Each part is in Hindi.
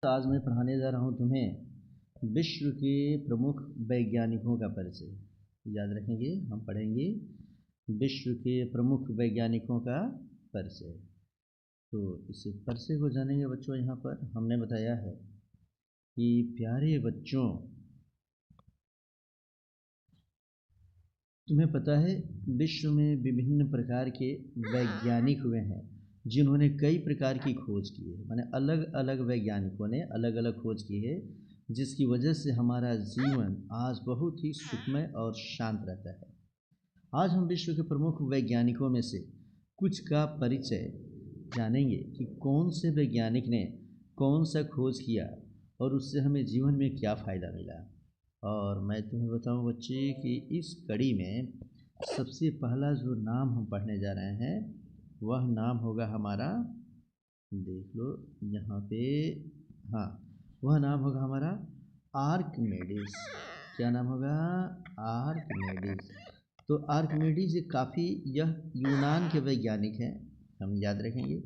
तो आज मैं पढ़ाने जा रहा हूँ तुम्हें विश्व के प्रमुख वैज्ञानिकों का परिचय। याद रखेंगे, हम पढ़ेंगे विश्व के प्रमुख वैज्ञानिकों का परिचय। तो इस परिचय को जानेंगे बच्चों। यहाँ पर हमने बताया है कि प्यारे बच्चों, तुम्हें पता है विश्व में विभिन्न प्रकार के वैज्ञानिक हुए हैं जिन्होंने कई प्रकार की खोज की है। माने अलग अलग वैज्ञानिकों ने अलग अलग खोज की है, जिसकी वजह से हमारा जीवन आज बहुत ही सुखमय और शांत रहता है। आज हम विश्व के प्रमुख वैज्ञानिकों में से कुछ का परिचय जानेंगे कि कौन से वैज्ञानिक ने कौन सा खोज किया और उससे हमें जीवन में क्या फ़ायदा मिला। और मैं तुम्हें बताऊं बच्चे कि इस कड़ी में सबसे पहला जो नाम हम पढ़ने जा रहे हैं वह नाम होगा हमारा, देख लो यहाँ पे, हाँ, वह नाम होगा हमारा आर्किमेडीज। क्या नाम होगा? आर्किमेडीज। तो आर्किमेडीज काफ़ी, यह यूनान के वैज्ञानिक हैं। हम याद रखेंगे।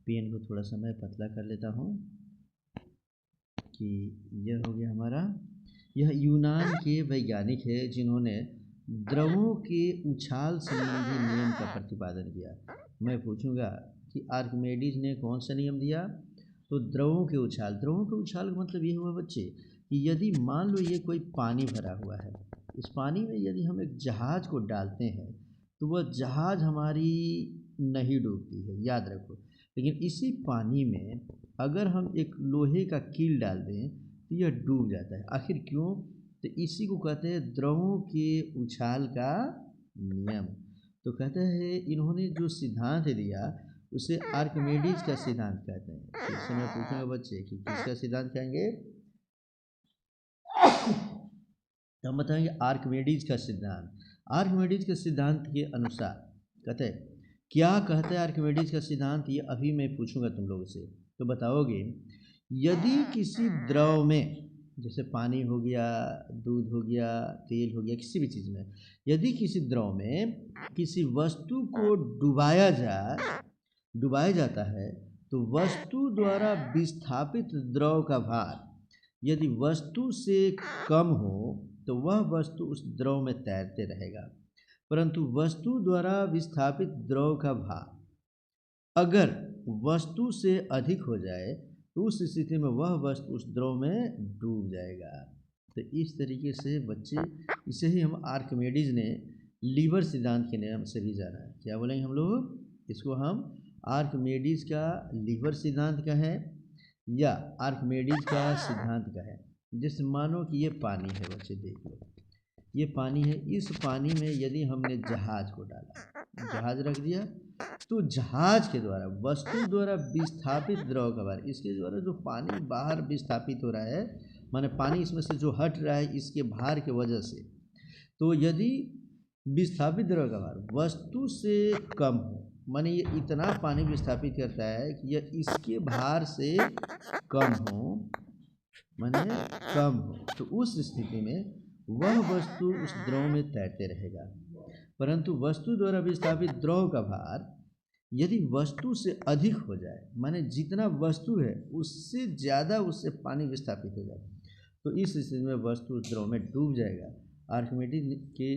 पेन को थोड़ा सा मैं पतला कर लेता हूँ कि यह हो गया हमारा, यह यूनान के वैज्ञानिक है जिन्होंने द्रवों के उछाल संबंधी नियम का प्रतिपादन किया। मैं पूछूंगा कि आर्किमेडीज ने कौन सा नियम दिया? तो द्रवों के उछाल का मतलब ये हुआ बच्चे कि यदि मान लो ये कोई पानी भरा हुआ है, इस पानी में यदि हम एक जहाज़ को डालते हैं तो वह जहाज़ हमारी नहीं डूबती है, याद रखो। लेकिन इसी पानी में अगर हम एक लोहे का कील डाल दें तो यह डूब जाता है। आखिर क्यों? तो इसी को कहते हैं द्रवों के उछाल का नियम। तो कहते हैं इन्होंने जो सिद्धांत दिया उसे आर्किमेडीज का सिद्धांत कहते हैं। फिर से मैं पूछूंगा बच्चे कि किसका सिद्धांत कहेंगे? तो हम बताएंगे आर्किमेडीज का सिद्धांत। आर्किमेडीज के सिद्धांत के अनुसार कहते हैं, क्या कहते हैं आर्किमेडीज का सिद्धांत, ये अभी मैं पूछूंगा तुम लोगों से तो बताओगे। यदि किसी द्रव में, जैसे पानी हो गया, दूध हो गया, तेल हो गया, किसी भी चीज़ में यदि किसी द्रव में किसी वस्तु को डुबाया जाता है तो वस्तु द्वारा विस्थापित द्रव का भार यदि वस्तु से कम हो तो वह वस्तु उस द्रव में तैरते रहेगा, परंतु वस्तु द्वारा विस्थापित द्रव का भार अगर वस्तु से अधिक हो जाए तो उस स्थिति में वह वस्तु उस द्रव में डूब जाएगा। तो इस तरीके से बच्चे, इसे ही हम आर्किमेडीज ने लीवर सिद्धांत के नाम से भी जाना है। क्या बोलेंगे हम लोग? इसको हम आर्किमेडीज का लीवर सिद्धांत कहें या आर्किमेडीज का सिद्धांत कहें। जैसे मानो कि ये पानी है बच्चे, देख लो ये पानी है। इस पानी में यदि हमने जहाज को डाला, जहाज रख दिया, तो जहाज के द्वारा वस्तु द्वारा विस्थापित द्रव का भार, इसके द्वारा जो पानी बाहर विस्थापित हो रहा है, माने पानी इसमें से जो हट रहा है इसके भार के वजह से, तो यदि विस्थापित द्रव का भार वस्तु से कम हो, माने ये इतना पानी विस्थापित करता है कि यह इसके भार से कम हो, माने कम हो, तो उस स्थिति में वह वस्तु उस द्रव में तैरते रहेगा। परंतु वस्तु द्वारा विस्थापित द्रव का भार यदि वस्तु से अधिक हो जाए, माने जितना वस्तु है उससे ज़्यादा उससे पानी विस्थापित हो जाए, तो इस स्थिति में वस्तु उस द्रव में डूब जाएगा। आर्किमेडीज के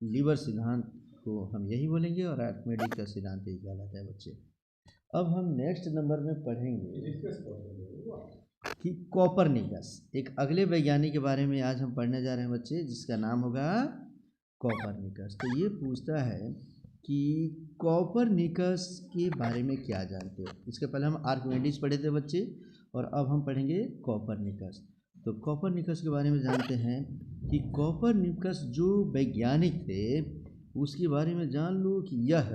लीवर सिद्धांत को हम यही बोलेंगे और आर्किमेडीज का सिद्धांत यही कहलाता है बच्चे। अब हम नेक्स्ट नंबर में पढ़ेंगे कि कोपरनिकस, एक अगले वैज्ञानिक के बारे में आज हम पढ़ने जा रहे हैं बच्चे, जिसका नाम होगा कोपरनिकस। तो ये पूछता है कि कोपरनिकस के बारे में क्या जानते हो। इसके पहले हम आर्किमेडीज पढ़े थे बच्चे और अब हम पढ़ेंगे कोपरनिकस। तो कोपरनिकस के बारे में जानते हैं कि कोपरनिकस जो वैज्ञानिक थे उसके बारे में जान लो कि यह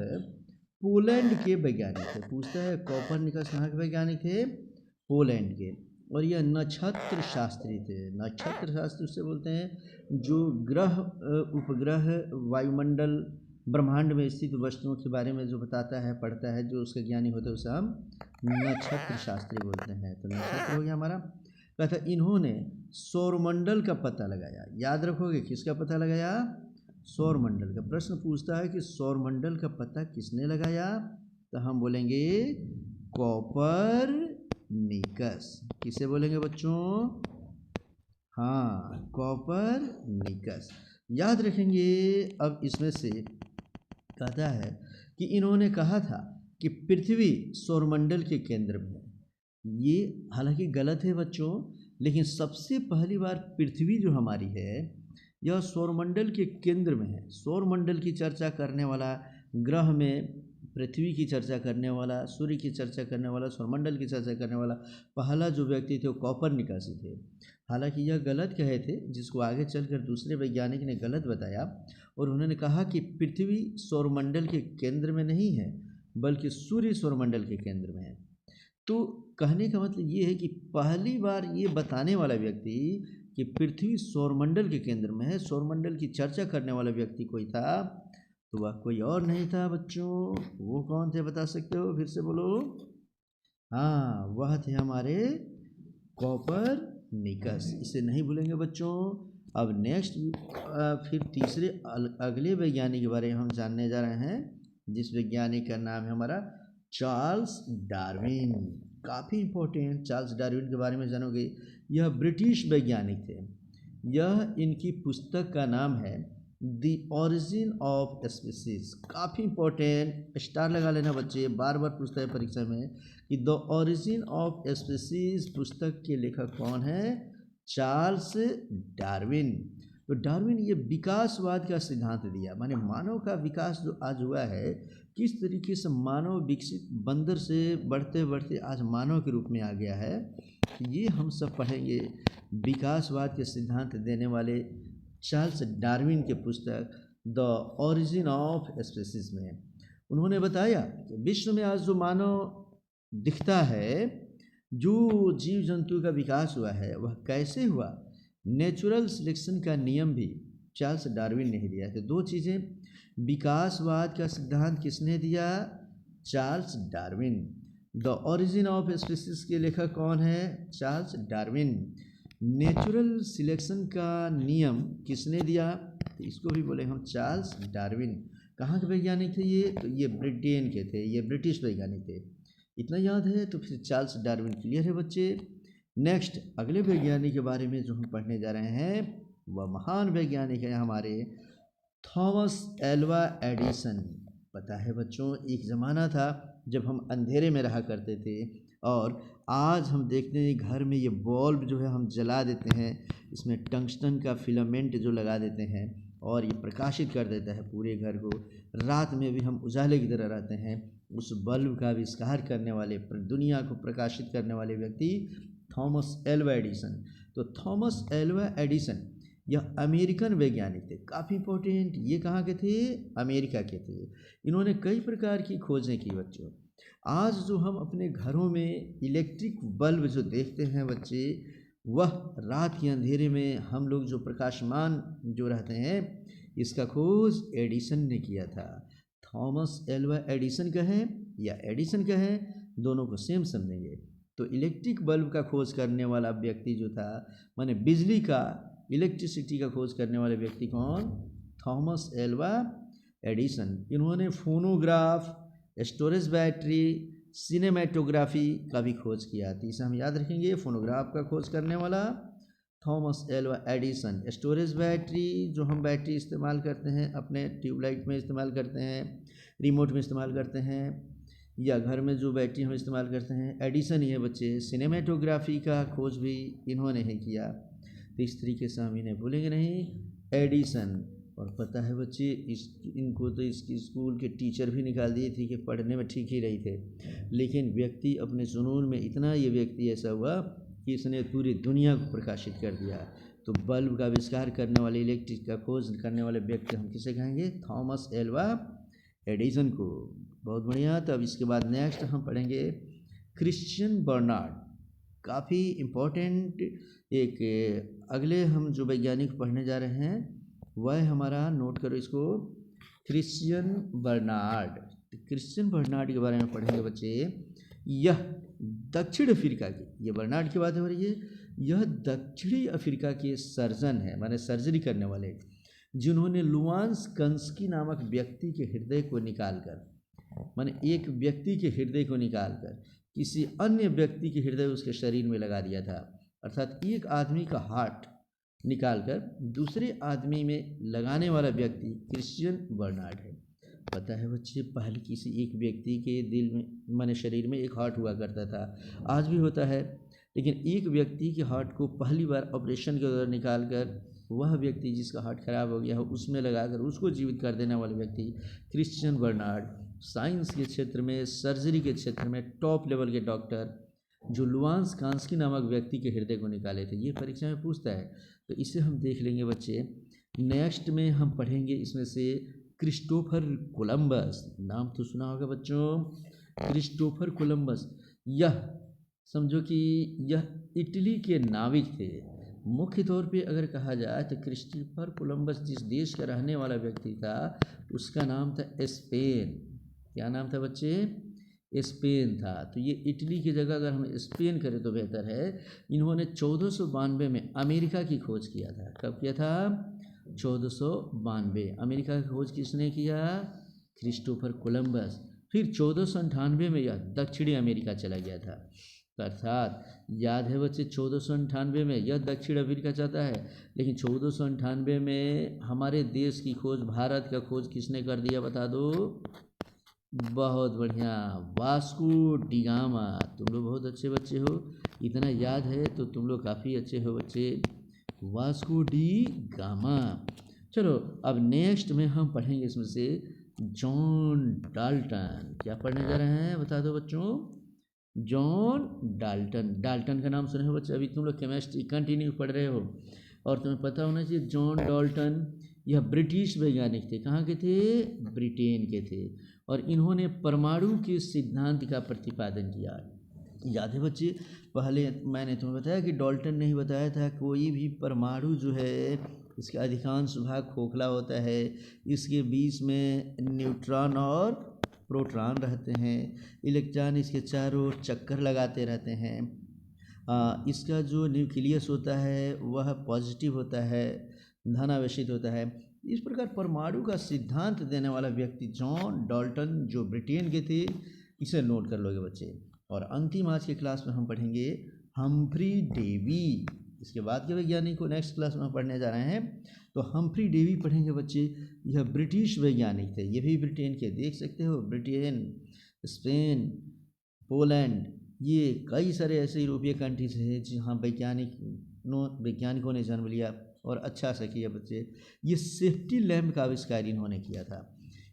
पोलैंड के वैज्ञानिक थे। पूछता है कोपरनिकस कहाँ के वैज्ञानिक थे? पोलैंड के। और यह नक्षत्र शास्त्री थे। नक्षत्र शास्त्र उससे बोलते हैं जो ग्रह, उपग्रह, वायुमंडल, ब्रह्मांड में स्थित वस्तुओं के बारे में जो बताता है, पढ़ता है, जो उसके ज्ञानी होते हैं उसे हम नक्षत्र शास्त्री बोलते हैं। तो नक्षत्र हो गया हमारा। कहता इन्होंने सौरमंडल का पता लगाया। याद रखोगे किसका पता लगाया? सौरमंडल का। प्रश्न पूछता है कि सौरमंडल का पता किसने लगाया, तो हम बोलेंगे कोपरनिकस निकस। किसे बोलेंगे बच्चों? हाँ, कॉपर निकस। याद रखेंगे। अब इसमें से कहता है कि इन्होंने कहा था कि पृथ्वी सौरमंडल के केंद्र में है। ये हालांकि गलत है बच्चों, लेकिन सबसे पहली बार पृथ्वी जो हमारी है यह सौरमंडल के केंद्र में है। सौरमंडल की चर्चा करने वाला, ग्रह में पृथ्वी की चर्चा करने वाला, सूर्य की चर्चा करने वाला, सौरमंडल की चर्चा करने वाला पहला जो व्यक्ति थे वो कॉपरनिकस ही थे। हालांकि यह गलत कहे थे, जिसको आगे चलकर दूसरे वैज्ञानिक ने गलत बताया, और उन्होंने कहा कि पृथ्वी सौरमंडल के केंद्र में नहीं है बल्कि सूर्य सौरमंडल के केंद्र में है। तो कहने का मतलब ये है कि पहली बार ये बताने वाला व्यक्ति कि पृथ्वी सौरमंडल के केंद्र में है, सौरमंडल की चर्चा करने वाला व्यक्ति कोई था, तो वह कोई और नहीं था बच्चों। वो कौन थे बता सकते हो? फिर से बोलो। हाँ, वह थे हमारे कॉपरनिकस। इसे नहीं भूलेंगे बच्चों। अब नेक्स्ट फिर तीसरे अगले वैज्ञानिक के बारे में हम जानने जा रहे हैं, जिस वैज्ञानिक का नाम है हमारा चार्ल्स डार्विन। काफ़ी इम्पोर्टेंट, चार्ल्स डार्विन के बारे में जानोगे। यह ब्रिटिश वैज्ञानिक थे। यह इनकी पुस्तक का नाम है द ओरिजिन ऑफ स्पीसीज। काफ़ी इम्पोर्टेंट, स्टार लगा लेना बच्चे, बार बार पूछता है परीक्षा में कि द ओरिजिन ऑफ स्पीसीज पुस्तक के लेखक कौन है? Charles Darwin. तो डार्विन ये विकासवाद का सिद्धांत दिया, माने मानव का विकास जो आज हुआ है, किस तरीके से मानव विकसित बंदर से बढ़ते बढ़ते आज मानव के रूप में आ गया है, ये हम सब पढ़ेंगे विकासवाद के सिद्धांत देने वाले चार्ल्स डार्विन के पुस्तक द ओरिजिन ऑफ स्पीसीज में। उन्होंने बताया कि विश्व में आज जो मानव दिखता है, जो जीव जंतु का विकास हुआ है, वह कैसे हुआ? नेचुरल सिलेक्शन का नियम भी चार्ल्स डार्विन ने ही दिया। तो दो चीज़ें, विकासवाद का सिद्धांत किसने दिया? Charles Darwin. The origin of species के लेखक कौन है? Charles Darwin. नेचुरल सिलेक्शन का नियम किसने दिया? तो इसको भी बोले हम चार्ल्स डार्विन। कहाँ के वैज्ञानिक थे ये? तो ये ब्रिटेन के थे, ये ब्रिटिश वैज्ञानिक थे। इतना याद है तो फिर चार्ल्स डार्विन क्लियर है बच्चे। नेक्स्ट अगले वैज्ञानिक के बारे में जो हम पढ़ने जा रहे हैं, वह महान वैज्ञानिक है हमारे थॉमस एल्वा एडिसन। पता है बच्चों, एक ज़माना था जब हम अंधेरे में रहा करते थे, और आज हम देखते हैं घर में ये बल्ब जो है हम जला देते हैं, इसमें टंगस्टन का फिलामेंट जो लगा देते हैं और ये प्रकाशित कर देता है पूरे घर को। रात में भी हम उजाले की तरह रहते हैं। उस बल्ब का आविष्कार करने वाले, दुनिया को प्रकाशित करने वाले व्यक्ति थॉमस एल्वा एडिसन। तो थॉमस एल्वा एडिसन यह अमेरिकन वैज्ञानिक थे, काफ़ी इंपॉर्टेंट। ये कहाँ के थे? अमेरिका के थे। इन्होंने कई प्रकार की खोजें की बच्चों। आज जो हम अपने घरों में इलेक्ट्रिक बल्ब जो देखते हैं बच्चे, वह रात के अंधेरे में हम लोग जो प्रकाशमान जो रहते हैं, इसका खोज एडिसन ने किया था। थॉमस एल्वा एडिसन कहें या एडिसन कहें, दोनों को सेम समझेंगे। तो इलेक्ट्रिक बल्ब का खोज करने वाला व्यक्ति जो था, माने बिजली का, इलेक्ट्रिसिटी का खोज करने वाले व्यक्ति कौन? Thomas Alva Edison. इन्होंने फोनोग्राफ, स्टोरेज बैटरी, सिनेमेटोग्राफी का भी खोज किया। तो इसे हम याद रखेंगे, फोनोग्राफ का खोज करने वाला Thomas Alva Edison. Storage battery, जो हम बैटरी इस्तेमाल करते हैं अपने ट्यूबलाइट में इस्तेमाल करते हैं, रिमोट में इस्तेमाल करते हैं, या घर में जो बैटरी हम इस्तेमाल करते हैं, एडिसन ही है बच्चे। सिनेमेटोग्राफी का खोज भी इन्होंने ही किया। तो इस तरीके से हम इन्हें भूलेंगे नहीं, एडिसन। और पता है बच्चे, इनको तो इसकी स्कूल के टीचर भी निकाल दिए थे कि पढ़ने में ठीक ही रही थे, लेकिन व्यक्ति अपने जुनून में इतना, ये व्यक्ति ऐसा हुआ कि इसने पूरी दुनिया को प्रकाशित कर दिया। तो बल्ब का आविष्कार करने वाले, इलेक्ट्रिक का खोज करने वाले व्यक्ति हम किसे कहेंगे? थॉमस एल्वा एडिसन को। बहुत बढ़िया। तो अब इसके बाद नेक्स्ट हम पढ़ेंगे क्रिश्चियन बर्नार्ड। काफ़ी इम्पोर्टेंट एक अगले हम जो वैज्ञानिक पढ़ने जा रहे हैं, वह हमारा, नोट करो इसको, क्रिश्चियन बर्नार्ड। क्रिश्चियन बर्नार्ड के बारे में पढ़ेंगे बच्चे। यह दक्षिण अफ्रीका की, ये बर्नार्ड की बात हो रही है, यह दक्षिणी अफ्रीका के सर्जन है, माने सर्जरी करने वाले, जिन्होंने लुआंस कंस्की नामक व्यक्ति के हृदय को निकालकर, माने एक व्यक्ति के हृदय को निकालकर किसी अन्य व्यक्ति के हृदय उसके शरीर में लगा दिया था। अर्थात एक आदमी का हार्ट निकालकर दूसरे आदमी में लगाने वाला व्यक्ति क्रिश्चियन बर्नार्ड है। पता है बच्चे, पहले किसी एक व्यक्ति के दिल में माने शरीर में एक हार्ट हुआ करता था, आज भी होता है, लेकिन एक व्यक्ति के हार्ट को पहली बार ऑपरेशन के द्वारा निकाल कर वह व्यक्ति जिसका हार्ट खराब हो गया हो उसमें लगाकर उसको जीवित कर देने वाले व्यक्ति क्रिश्चियन बर्नार्ड। साइंस के क्षेत्र में, सर्जरी के क्षेत्र में टॉप लेवल के डॉक्टर जो लुआंस कांस्की नामक व्यक्ति के हृदय को निकाले थे। ये परीक्षा में पूछता है, तो इसे हम देख लेंगे बच्चे। नेक्स्ट में हम पढ़ेंगे इसमें से क्रिस्टोफर कोलंबस। नाम तो सुना होगा बच्चों, क्रिस्टोफर कोलंबस। यह समझो कि यह इटली के नाविक थे। मुख्य तौर पे अगर कहा जाए तो क्रिस्टोफर कोलंबस जिस देश का रहने वाला व्यक्ति था उसका नाम था स्पेन। क्या नाम था बच्चे? स्पेन था। तो ये इटली की जगह अगर हम स्पेन करें तो बेहतर है। इन्होंने 1492 में अमेरिका की खोज किया था। कब किया था? 1492। अमेरिका की खोज किसने किया? Christopher Columbus. फिर 1498 में यह दक्षिणी अमेरिका चला गया था। अर्थात याद है बच्चे, 1498 में यह दक्षिण अफ्रीका चाहता है, लेकिन 1498 में हमारे देश की खोज, भारत का खोज किसने कर दिया बता दो? बहुत बढ़िया, वास्को डी गामा। तुम लोग बहुत अच्छे बच्चे हो, इतना याद है तो तुम लोग काफ़ी अच्छे हो बच्चे। Vasco D gamma. चलो अब नेक्स्ट में हम पढ़ेंगे इसमें से जॉन डाल्टन। क्या पढ़ने जा रहे हैं बता दो बच्चों? John Dalton. डाल्टन का नाम सुने हो बच्चे? अभी तुम लोग केमिस्ट्री कंटिन्यू पढ़ रहे हो और तुम्हें पता होना चाहिए जॉन डाल्टन यह ब्रिटिश वैज्ञानिक थे। कहाँ के थे? ब्रिटेन के थे। और इन्होंने परमाणु के सिद्धांत का प्रतिपादन किया। याद है बच्चे, पहले मैंने तुम्हें बताया कि डाल्टन ने ही बताया था कोई भी परमाणु जो है इसका अधिकांश भाग खोखला होता है, इसके बीच में न्यूट्रॉन और प्रोटॉन रहते हैं, इलेक्ट्रॉन इसके चारों ओर चक्कर लगाते रहते हैं। इसका जो न्यूक्लियस होता है वह पॉजिटिव होता है, धनावेशित होता है। इस प्रकार परमाणु का सिद्धांत देने वाला व्यक्ति जॉन डाल्टन जो ब्रिटेन के थे, इसे नोट कर लोगे बच्चे। और अंतिम आज के क्लास में हम पढ़ेंगे हम्फ्री डेवी। इसके बाद के वैज्ञानिक को नेक्स्ट क्लास में पढ़ने जा रहे हैं, तो हम्फ्री डेवी पढ़ेंगे बच्चे। यह ब्रिटिश वैज्ञानिक थे, ये भी ब्रिटेन के, देख सकते हो, ब्रिटेन, स्पेन, पोलैंड, ये कई सारे ऐसे यूरोपीय कंट्रीज हैं जहाँ वैज्ञानिकों ने जन्म लिया और अच्छा सा किया बच्चे। ये सेफ्टी लैम्प का आविष्कार इन्होंने किया था।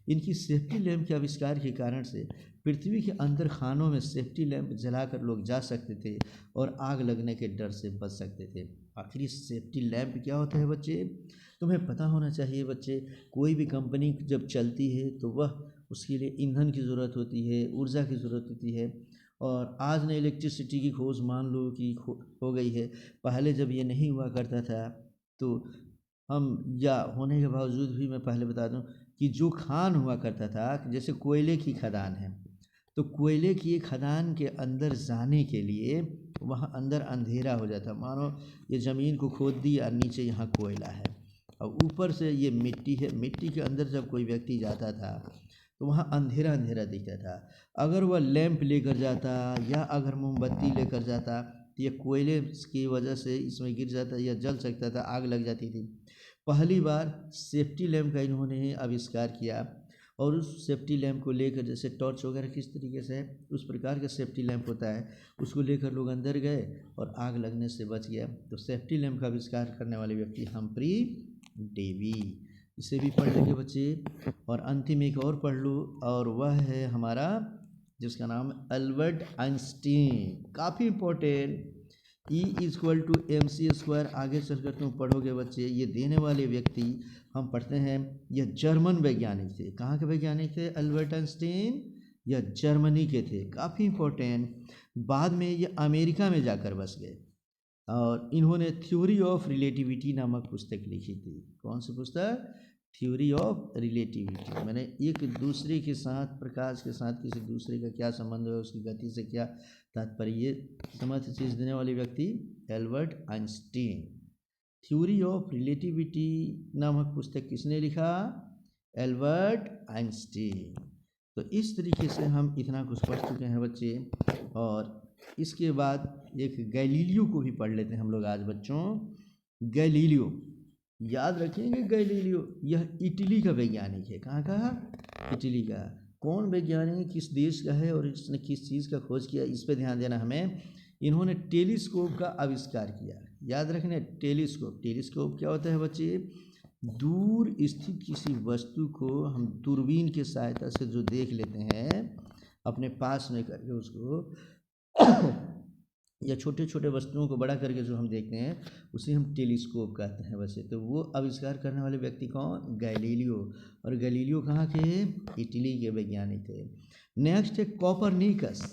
इनकी सेफ्टी लैम्प के आविष्कार के कारण से पृथ्वी के अंदर खानों में सेफ्टी लैंप जलाकर लोग जा सकते थे और आग लगने के डर से बच सकते थे। आखिर सेफ्टी लैंप क्या होता है बच्चे? तुम्हें पता होना चाहिए बच्चे। कोई भी कंपनी जब चलती है तो वह उसके लिए ईंधन की ज़रूरत होती है, ऊर्जा की ज़रूरत होती है। और आज ने इलेक्ट्रिसिटी की खोज मान लो कि हो गई है, पहले जब ये नहीं हुआ करता था तो हम, या होने के बावजूद भी मैं पहले बता दूं कि जो खान हुआ करता था, जैसे कोयले की खदान है, तो कोयले की खदान के अंदर जाने के लिए वहाँ अंदर अंधेरा हो जाता। मानो ये ज़मीन को खोद दी और नीचे यहाँ कोयला है और ऊपर से ये मिट्टी है। मिट्टी के अंदर जब कोई व्यक्ति जाता था तो वहाँ अंधेरा अंधेरा दिखता था। अगर वह लैंप लेकर जाता या अगर मोमबत्ती लेकर जाता तो ये कोयले की वजह से इसमें गिर जाता या जल सकता था, आग लग जाती थी। पहली बार सेफ्टी लैंप का इन्होंने आविष्कार किया और उस सेफ्टी लैंप को लेकर, जैसे टॉर्च वगैरह किस तरीके से है उस प्रकार का सेफ्टी लैंप होता है, उसको लेकर लोग अंदर गए और आग लगने से बच गया। तो सेफ्टी लैंप का आविष्कार करने वाले व्यक्ति हम्फ्री डेवी। इसे भी पढ़ लेंगे बच्चे। और अंतिम एक और पढ़ लो, और वह है हमारा जिसका नाम अल्बर्ट आइंस्टीन। काफ़ी इम्पोर्टेंट। E=mc²। आगे चलकर तुम पढ़ोगे बच्चे। ये देने वाले व्यक्ति हम पढ़ते हैं, यह जर्मन वैज्ञानिक थे। कहाँ के वैज्ञानिक थे अल्बर्ट आइंस्टीन? यह जर्मनी के थे। काफ़ी इम्पोर्टेंट। बाद में ये अमेरिका में जाकर बस गए और इन्होंने थ्योरी ऑफ रिलेटिविटी नामक पुस्तक लिखी थी। कौन सी पुस्तक? Theory of relativity. मैंने एक दूसरे के साथ, प्रकाश के साथ किसी दूसरे का क्या संबंध है, उसकी गति से क्या तात्पर्य, ये समझ चीज़ देने वाले व्यक्ति Albert Einstein. Theory of relativity नामक पुस्तक किसने लिखा? Albert Einstein. तो इस तरीके से हम इतना कुछ पढ़ चुके हैं बच्चे। और इसके बाद एक गैलीलियो को भी पढ़ लेते हैं हम लोग आज बच्चों। गैलीलियो, याद रखेंगे गैलीलियो, यह इटली का वैज्ञानिक है। कहाँ का? इटली का। कौन वैज्ञानिक, किस देश का है और इसने किस चीज़ का खोज किया, इस पे ध्यान देना हमें। इन्होंने टेलीस्कोप का आविष्कार किया। याद रखना, टेलीस्कोप। टेलीस्कोप क्या होता है बच्चे? दूर स्थित किसी वस्तु को हम दूरबीन की सहायता से जो देख लेते हैं अपने पास में करके उसको या छोटे छोटे वस्तुओं को बड़ा करके जो हम देखते हैं उसे हम टेलीस्कोप कहते हैं वैसे। तो वो आविष्कार करने वाले व्यक्ति कौन? गैलीलियो। और गैलीलियो कहाँ के? इटली के वैज्ञानिक थे। नेक्स्ट है कोपरनिकस।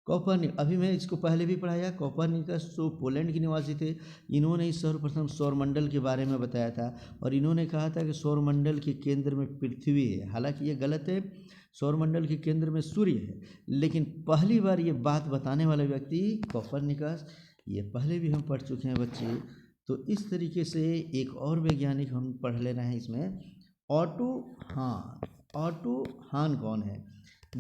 अभी मैं इसको पहले भी पढ़ाया। कोपरनिकस जो पोलैंड के निवासी थे, इन्होंने ही सर्वप्रथम सौरमंडल के बारे में बताया था। और इन्होंने कहा था कि सौरमंडल के केंद्र में पृथ्वी है। हालांकि ये गलत है, सौरमंडल के केंद्र में सूर्य है। लेकिन पहली बार ये बात बताने वाला व्यक्ति कोपरनिकस, ये पहले भी हम पढ़ चुके हैं बच्चे। तो इस तरीके से एक और वैज्ञानिक हम पढ़ ले रहे हैं इसमें, ऑटो हान। ऑटो हान कौन है?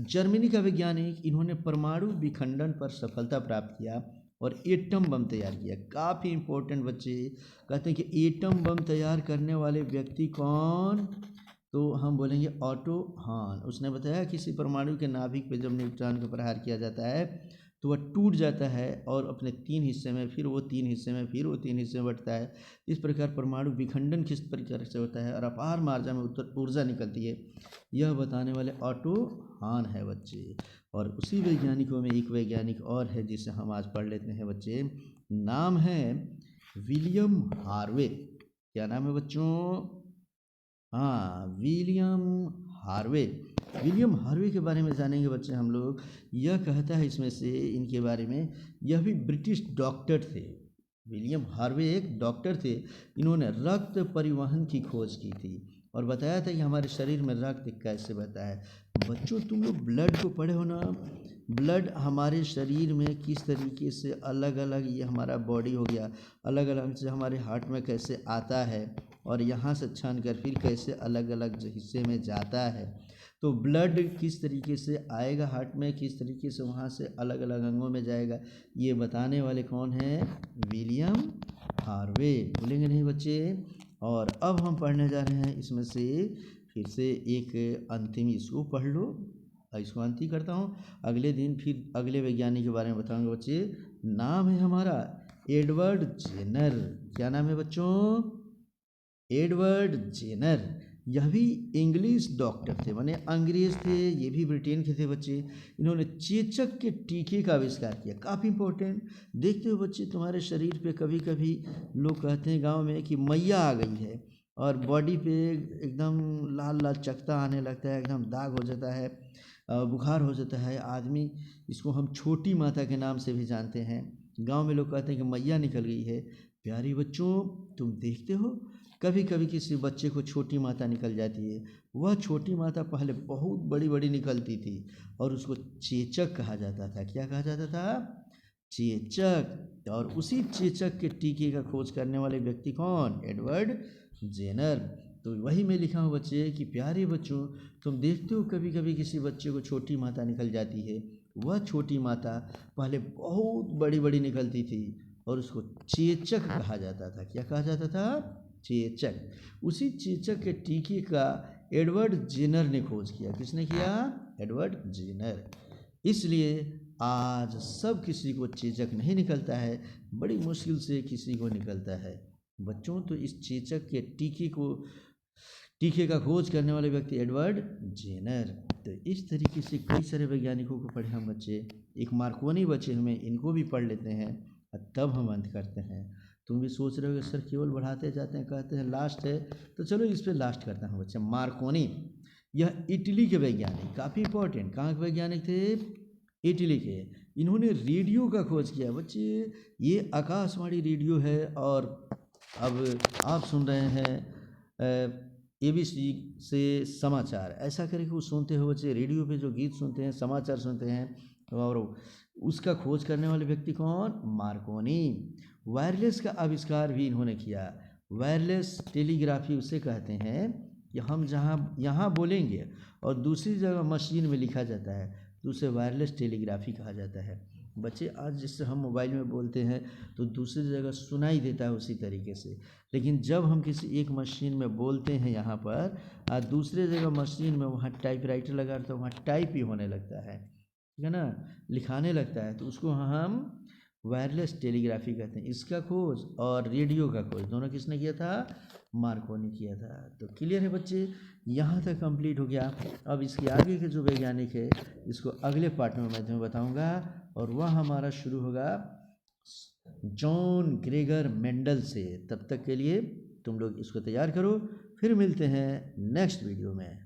जर्मनी का वैज्ञानिक। इन्होंने परमाणु विखंडन पर सफलता प्राप्त किया और एटम बम तैयार किया। काफ़ी इंपॉर्टेंट बच्चे, कहते हैं कि एटम बम तैयार करने वाले व्यक्ति कौन? तो हम बोलेंगे ऑटो हान। उसने बताया किसी परमाणु के नाभिक पे जब न्यूट्रॉन को प्रहार किया जाता है तो वह टूट जाता है और अपने 3 हिस्से में, फिर वो 3 हिस्से में, फिर वो 3 हिस्से में बढ़ता है। इस प्रकार परमाणु विखंडन किस प्रकार से होता है और अपार मात्रा में ऊर्जा निकलती है, यह बताने वाले ऑटो हान है बच्चे। और उसी वैज्ञानिकों में एक वैज्ञानिक और है जिसे हम आज पढ़ लेते हैं बच्चे। नाम है विलियम हार्वे। क्या नाम है बच्चों? हाँ, विलियम हार्वे। विलियम हार्वे के बारे में जानेंगे बच्चे हम लोग। यह कहता है इसमें से इनके बारे में, यह भी ब्रिटिश डॉक्टर थे। विलियम हार्वे एक डॉक्टर थे। इन्होंने रक्त परिवहन की खोज की थी और बताया था कि हमारे शरीर में रक्त कैसे बहता है। बच्चों तुम लोग ब्लड को पढ़े हो ना? ब्लड हमारे शरीर में किस तरीके से अलग अलग, ये हमारा बॉडी हो गया, अलग अलग से हमारे हार्ट में कैसे आता है और यहाँ से छान कर फिर कैसे अलग अलग हिस्से में जाता है। तो ब्लड किस तरीके से आएगा हार्ट में, किस तरीके से वहाँ से अलग अलग अंगों में जाएगा, ये बताने वाले कौन हैं? William Harvey. भूलेंगे नहीं बच्चे। और अब हम पढ़ने जा रहे हैं इसमें से फिर से एक अंतिम, इसको पढ़ लो। इसको अंतिम करता हूँ, अगले दिन फिर अगले वैज्ञानिक के बारे में बताऊंगा बच्चे। नाम है हमारा एडवर्ड जेनर। क्या नाम है बच्चों? Edward Jenner. यह भी इंग्लिश डॉक्टर थे, माने अंग्रेज थे, ये भी ब्रिटेन के थे बच्चे। इन्होंने चेचक के टीके का आविष्कार किया। काफ़ी इंपॉर्टेंट। देखते हो बच्चे, तुम्हारे शरीर पे कभी कभी लोग कहते हैं गांव में कि मैया आ गई है और बॉडी पे एकदम लाल लाल चकता आने लगता है, एकदम दाग हो जाता है, बुखार हो जाता है। आदमी, इसको हम छोटी माता के नाम से भी जानते हैं। गांव में लोग कहते हैं कि मैया निकल गई है। प्यारे बच्चों, तुम देखते हो कभी कभी किसी बच्चे को छोटी माता निकल जाती है। वह छोटी माता पहले बहुत बड़ी बड़ी निकलती थी और उसको चेचक कहा जाता था। क्या कहा जाता था? चेचक। और उसी चेचक के टीके का खोज करने वाले व्यक्ति कौन? Edward Jenner. तो वही मैं लिखा हूँ बच्चे कि प्यारे बच्चों, तुम देखते हो कभी कभी किसी बच्चे को छोटी माता निकल जाती है। वह छोटी माता पहले बहुत बड़ी बड़ी निकलती थी और उसको चेचक कहा जाता था। क्या कहा जाता था? चेचक। उसी चेचक के टीके का एडवर्ड जेनर ने खोज किया। किसने किया? Edward Jenner. इसलिए आज सब किसी को चेचक नहीं निकलता है, बड़ी मुश्किल से किसी को निकलता है बच्चों। तो इस चेचक के टीके का खोज करने वाले व्यक्ति एडवर्ड जेनर। तो इस तरीके से कई सारे वैज्ञानिकों को पढ़े हम बच्चे। एक मार्कोनी बचे हमें, इनको भी पढ़ लेते हैं और तब हम अंत करते हैं। तुम भी सोच रहे हो कि सर केवल बढ़ाते जाते हैं, कहते हैं लास्ट है, तो चलो इस पर लास्ट करता हूँ बच्चा। मार्कोनी, यह इटली के वैज्ञानिक, काफ़ी इंपॉर्टेंट। कहाँ के वैज्ञानिक थे? इटली के। इन्होंने रेडियो का खोज किया बच्चे। ये आकाशवाणी रेडियो है और अब आप सुन रहे हैं ABC से समाचार, ऐसा करके वो सुनते हो बच्चे। रेडियो पे जो गीत सुनते हैं, समाचार सुनते हैं, और उसका खोज करने वाले व्यक्ति कौन? मार्कोनी। वायरलेस का आविष्कार भी इन्होंने किया। वायरलेस टेलीग्राफी उसे कहते हैं। कि हम जहाँ यहाँ बोलेंगे और दूसरी जगह मशीन में लिखा जाता है तो उसे वायरलेस टेलीग्राफी कहा जाता है। बच्चे आज जिससे हम मोबाइल में बोलते हैं तो दूसरी जगह सुनाई देता है उसी तरीके से, लेकिन जब हम किसी एक मशीन में बोलते हैं यहाँ पर और दूसरे जगह मशीन में वहाँ टाइपराइटर लगा तो वहाँ टाइप ही होने लगता है, ठीक है ना, लिखाने लगता है, तो उसको हम वायरलेस टेलीग्राफी कहते हैं। इसका खोज और रेडियो का खोज दोनों किसने किया था? मार्कोनी किया था। तो क्लियर है बच्चे, यहाँ तक कंप्लीट हो गया। अब इसके आगे के जो वैज्ञानिक है इसको अगले पार्ट में मैं तुम्हें बताऊंगा और वह हमारा शुरू होगा जॉन ग्रेगर मेंडल से। तब तक के लिए तुम लोग इसको तैयार करो, फिर मिलते हैं नेक्स्ट वीडियो में।